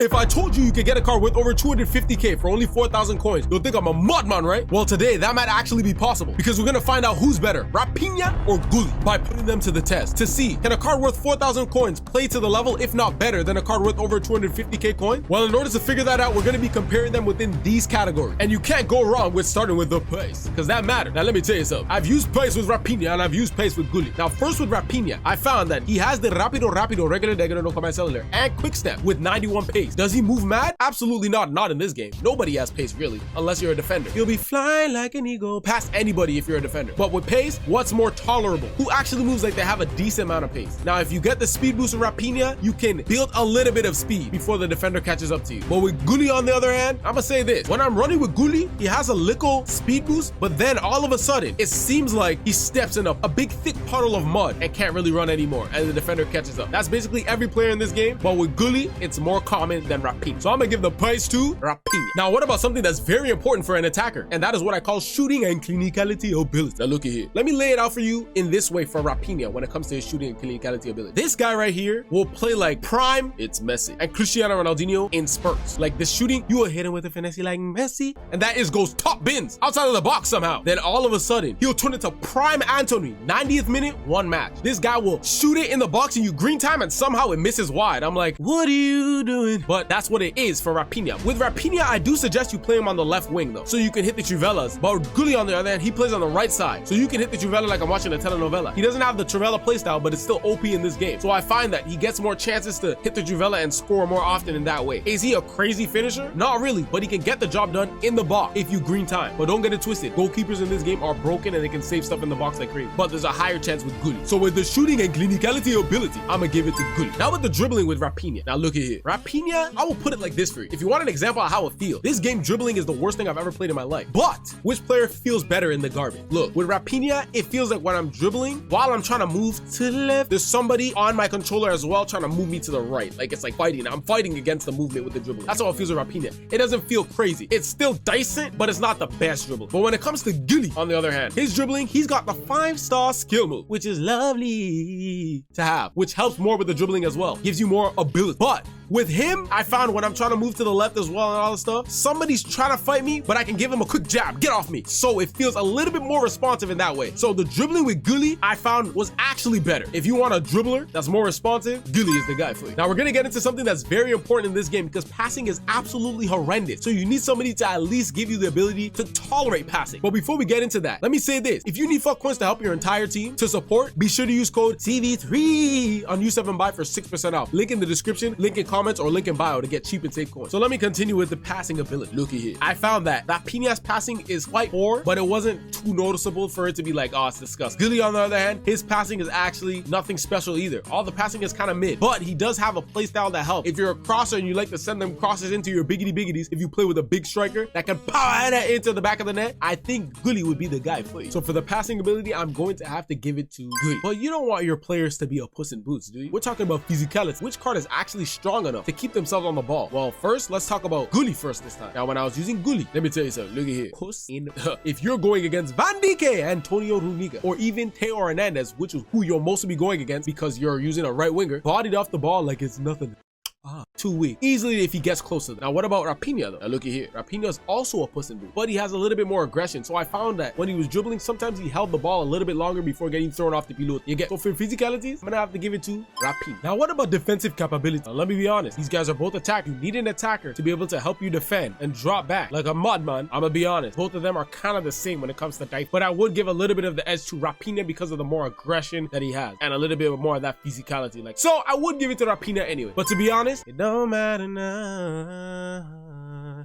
If I told you could get a card worth over 250k for only 4,000 coins, you'll think I'm a madman, right? Well, today that might actually be possible because we're gonna find out who's better, Raphinha or Giuly, by putting them to the test to see, can a card worth 4,000 coins play to the level, if not better, than a card worth over 250k coin? Well, in order to figure that out, we're gonna be comparing them within these categories. And you can't go wrong with starting with the pace, because that matters. Now, let me tell you something. I've used pace with Raphinha and I've used pace with Giuly. Now, first with Raphinha, I found that he has the Rapido, regular, no command cellular, and quick step with 91 pace. Does he move mad? Absolutely not. Not in this game. Nobody has pace, really, unless you're a defender. You'll be flying like an eagle past anybody if you're a defender. But with pace, what's more tolerable? Who actually moves like they have a decent amount of pace? Now, if you get the speed boost with Raphinha, you can build a little bit of speed before the defender catches up to you. But with Giuly, on the other hand, I'm gonna say this. When I'm running with Giuly, he has a little speed boost, but then all of a sudden, it seems like he steps in a big, thick puddle of mud and can't really run anymore, and the defender catches up. That's basically every player in this game, but with Giuly, it's more common than Raphinha. So I'm gonna give the pace to Raphinha. Now, what about something that's very important for an attacker? And that is what I call shooting and clinicality ability. Now, look at here. Let me lay it out for you in this way for Raphinha when it comes to his shooting and clinicality ability. This guy right here will play like prime, it's Messi, and Cristiano Ronaldinho in spurts. Like this shooting, you will hit him with a finesse like Messi, and that goes top bins outside of the box somehow. Then all of a sudden, he'll turn into prime Anthony. 90th minute, one match. This guy will shoot it in the box and you green time, and somehow it misses wide. I'm like, what are you doing? But that's what it is for Raphinha. With Raphinha, I do suggest you play him on the left wing though, so you can hit the Trivelas. But Giuly, on the other hand, he plays on the right side, so you can hit the Trivela like I'm watching a telenovela. He doesn't have the Trivela playstyle, but it's still OP in this game. So I find that he gets more chances to hit the Trivela and score more often in that way. Is he a crazy finisher? Not really, but he can get the job done in the box if you green time. But don't get it twisted. Goalkeepers in this game are broken and they can save stuff in the box like crazy. But there's a higher chance with Giuly. So with the shooting and clinicality ability, I'm gonna give it to Giuly. Now with the dribbling with Raphinha. Now look at here. Raphinha, I will put it like this for you. If you want an example of how it feels, this game dribbling is the worst thing I've ever played in my life. But which player feels better in the garbage? Look, with Raphinha, it feels like when I'm dribbling, while I'm trying to move to the left, there's somebody on my controller as well trying to move me to the right. Like it's like fighting. I'm fighting against the movement with the dribbling. That's how it feels with Raphinha. It doesn't feel crazy. It's still decent, but it's not the best dribble. But when it comes to Giuly, on the other hand, his dribbling, he's got the 5-star skill move, which is lovely to have, which helps more with the dribbling as well. Gives you more ability. But with him, I found when I'm trying to move to the left as well and all this stuff, somebody's trying to fight me, but I can give him a quick jab, get off me. So it feels a little bit more responsive in that way. So the dribbling with Giuly, I found was actually better. If you want a dribbler that's more responsive, Giuly is the guy for you. Now we're gonna get into something that's very important in this game because passing is absolutely horrendous. So you need somebody to at least give you the ability to tolerate passing. But before we get into that, let me say this. If you need fuck coins to help your entire team to support, be sure to use code CV3 on U7Buy for 6% off. Link in the description, link in comments, or link in bio to get cheap and safe coins. So let me continue with the passing ability. Look at here. I found that Raphinha's passing is quite poor, but it wasn't too noticeable for it to be like, oh, it's disgusting. Giuly, on the other hand, his passing is actually nothing special either. All the passing is kind of mid, but he does have a playstyle that helps. If you're a crosser and you like to send them crosses into your biggity biggities, if you play with a big striker that can power that into the back of the net, I think Giuly would be the guy for you. So for the passing ability, I'm going to have to give it to Giuly. But you don't want your players to be a puss in boots, do you? We're talking about physicality. Which card is actually strong enough to keep themselves on the ball? Well, first, let's talk about Giuly first this time. Now, when I was using Giuly, let me tell you something. Look at here. Puss in. If you're going against Van Dijk, Antonio Rudiger, or even Theo Hernandez, which is who you'll mostly be going against because you're using a right winger, bodied off the ball like it's nothing. Too weak. Easily if he gets closer. Now, what about Raphinha though? Now, look at here. Raphinha is also a puss in boot, but he has a little bit more aggression. So I found that when he was dribbling, sometimes he held the ball a little bit longer before getting thrown off the pilot. You get. So for physicalities, I'm gonna have to give it to Raphinha. Now, what about defensive capability? Now, let me be honest. These guys are both attackers. You need an attacker to be able to help you defend and drop back like a madman. I'm gonna be honest. Both of them are kind of the same when it comes to dive, but I would give a little bit of the edge to Raphinha because of the more aggression that he has and a little bit more of that physicality. Like, so I would give it to Raphinha anyway. But to be honest, it don't matter now.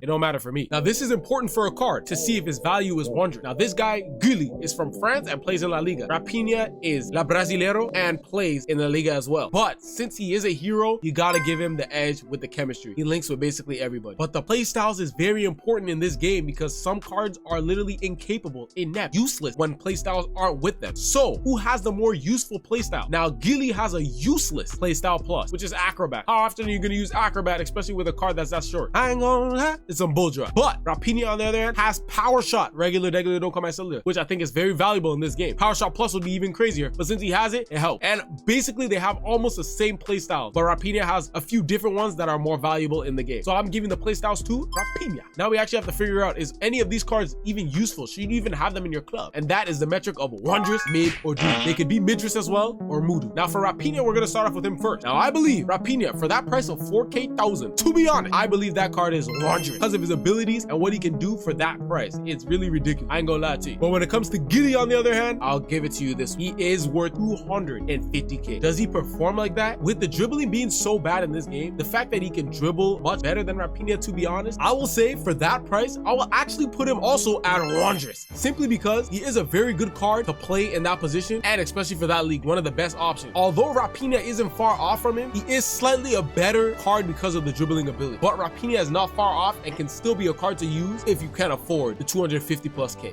It don't matter for me. Now, this is important for a card to see if his value is 100. Now, this guy, Giuly, is from France and plays in La Liga. Raphinha is La Brasileiro and plays in La Liga as well. But since he is a hero, you gotta give him the edge with the chemistry. He links with basically everybody. But the play styles is very important in this game because some cards are literally incapable, inept, useless when play styles aren't with them. So, who has the more useful play style? Now, Giuly has a useless play style plus, which is Acrobat. How often are you gonna use Acrobat, especially with a card that's that short? I ain't gonna lie. it's some bull drop. But Raphinha, on the other hand, has power shot, regular, don't call my cellular, which I think is very valuable in this game. Power shot plus would be even crazier, but since he has it, it helps. And basically, they have almost the same playstyle, but Raphinha has a few different ones that are more valuable in the game. So I'm giving the playstyles to Raphinha. Now we actually have to figure out, is any of these cards even useful? Should you even have them in your club? And that is the metric of wondrous, mid, or dude. They could be midress as well, or mudu. Now for Raphinha, we're gonna start off with him first. Now I believe Raphinha, for that price of 4K1,000, to be honest, I believe that card is wondrous because of his abilities and what he can do for that price. It's really ridiculous. I ain't gonna lie to you. But when it comes to Giuly, on the other hand, I'll give it to you this. He is worth 250K. Does he perform like that? With the dribbling being so bad in this game, the fact that he can dribble much better than Raphinha, to be honest, I will say for that price, I will actually put him also at wondrous, simply because he is a very good card to play in that position, and especially for that league, one of the best options. Although Raphinha isn't far off from him, he is slightly a better card because of the dribbling ability. But Raphinha is not far off and can still be a card to use if you can afford the 250 plus K.